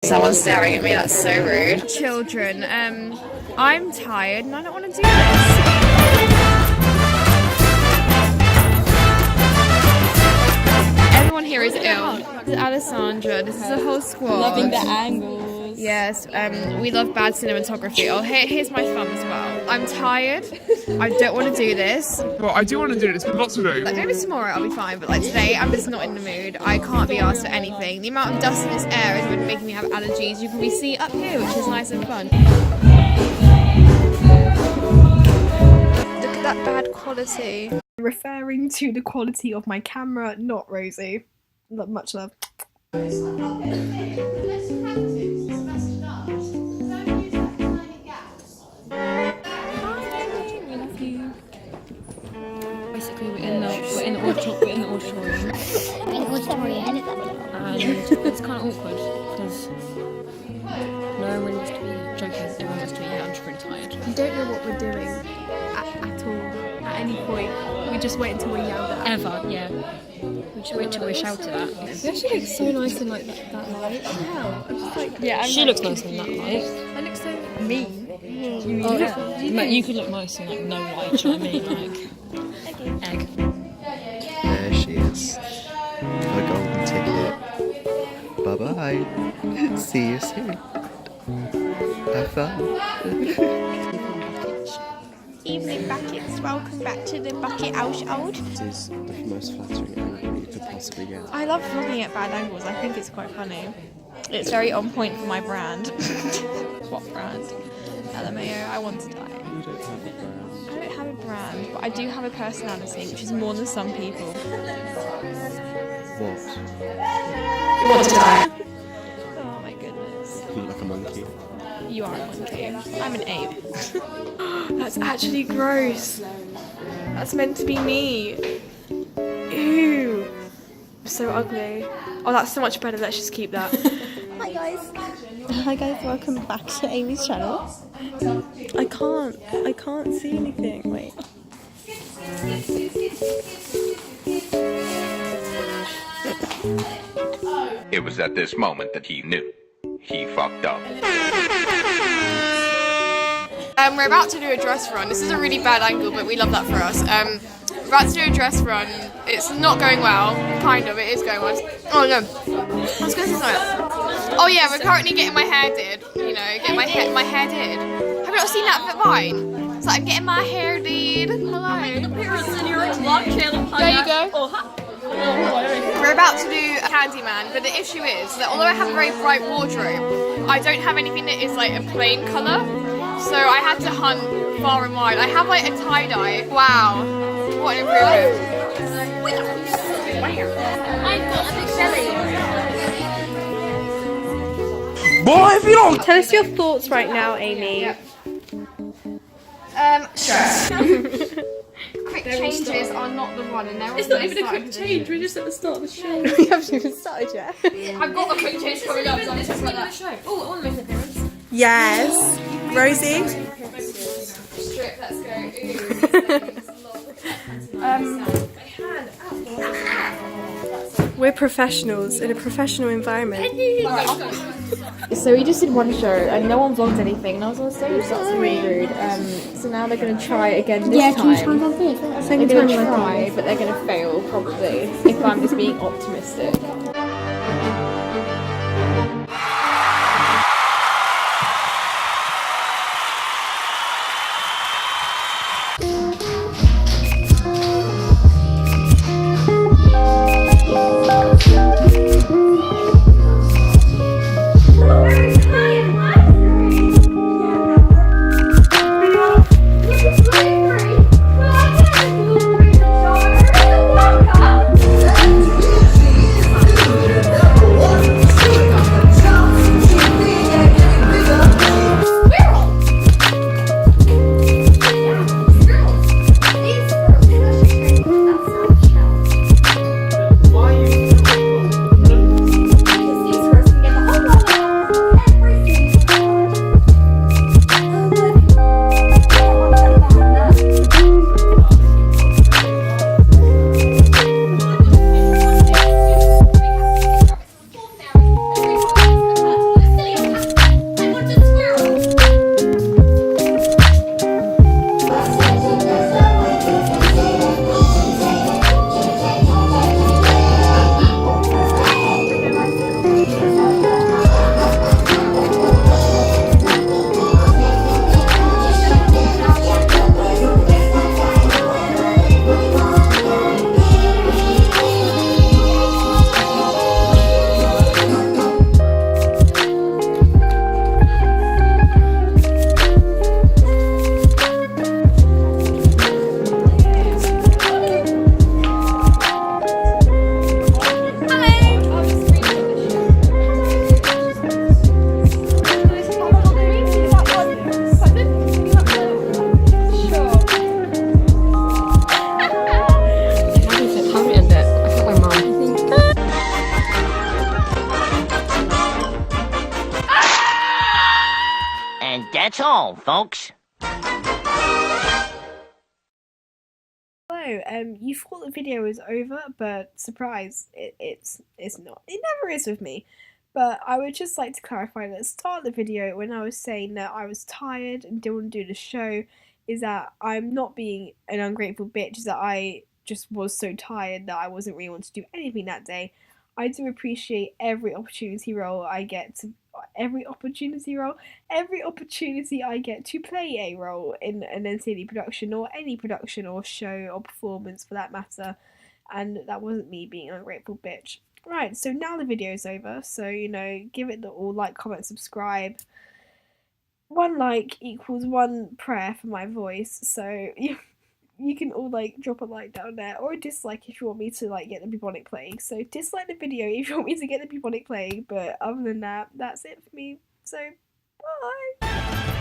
Someone's staring at me, that's so rude. Children, I'm tired and I don't want to do this. Everyone here is ill. This is Alessandra, this is the whole squad. Loving the angles. Yes, we love bad cinematography. Oh, here's my thumb as well. I'm tired. I don't want to do this. Well, I do want to do this, but lots to do. Like, maybe tomorrow I'll be fine, but like today I'm just not in the mood. I can't be asked for anything. The amount of dust in this air is making me have allergies. You can probably see up here, which is nice and fun. Look at that bad quality. I'm referring to the quality of my camera, not Rosie. Much love. Basically, we're in the auditorium. And it's kind of awkward because no one really wants to be joking. Everyone wants to be here. I'm just really tired. We don't know what we're doing at all. At any point, we just wait until we're yelled at. Ever, yeah. We just wait till we're shouted at. You actually look so nice in like that light. Hell, I'm just like, yeah. She looks nice in that light. I look so mean. Oh, yeah. Mate, you could look nice in like no light. Do you know what I mean? Like egg. There she is. The golden ticket. Bye bye. See you soon. Have fun. Evening buckets, welcome back to the bucket household. This is the most flattering angle you could possibly get. I love vlogging at bad angles, I think it's quite funny. It's very on point for my brand. What brand? LMAO, I want to die. You don't have a brand. I don't have a brand, but I do have a personality, which is more than some people. What? You want to die? Oh my goodness. You look like a monkey. You are a monkey. I'm an ape. That's actually gross. That's meant to be me. Ew. I'm so ugly. Oh, that's so much better. Let's just keep that. Hi guys, welcome back to Amy's channel. I can't see anything. Wait. It was at this moment that he knew. He fucked up. We're about to do a dress run. This is a really bad angle, but we love that for us. We're about to do a dress run. It's not going well. Kind of. It is going well. Oh no. I was going to say something. Oh yeah, we're currently getting my hair did. You know, getting my hair did. Have you not seen that Vine? It's like I'm getting my hair did. Hello. There you go. We're about to do a Candyman, but the issue is that although I have a very bright wardrobe, I don't have anything that is like a plain colour. So I had to hunt far and wide. I have like a tie-dye. Wow. What an improvement. I've got a big belly. Boy, if you don't... Tell us your thoughts right now, Amy. Stress. Quick changes are not the one, and they're It's not even a quick change. We're just at the start of the show. We haven't even started yet. I've got a quick change coming up, so I'm just like that. Oh, I want to make an appearance. Yes. Rosie. Strip, let's go. We're professionals in a professional environment. So we just did one show and no one vlogged anything, and I was on stage, so that's really rude. So now they're going to try again this time. They're going to try, but they're going to fail probably, if I'm just being optimistic. That's all, folks. Hello, you thought the video was over, but surprise, it's not. It never is with me. But I would just like to clarify that at the start of the video, when I was saying that I was tired and didn't want to do the show, is that I'm not being an ungrateful bitch, is that I just was so tired that I wasn't really wanting to do anything that day. I do appreciate every opportunity I get to play a role in an NCD production or any production or show or performance for that matter, and that wasn't me being an ungrateful bitch. Right, so now the video's over, so you know, give it the all, like, comment, subscribe. 1 like equals 1 prayer for my voice, so you can all like drop a like down there, or a dislike if you want me to like get the bubonic plague. So dislike the video if you want me to get the bubonic plague, but other than that, that's it for me. So bye.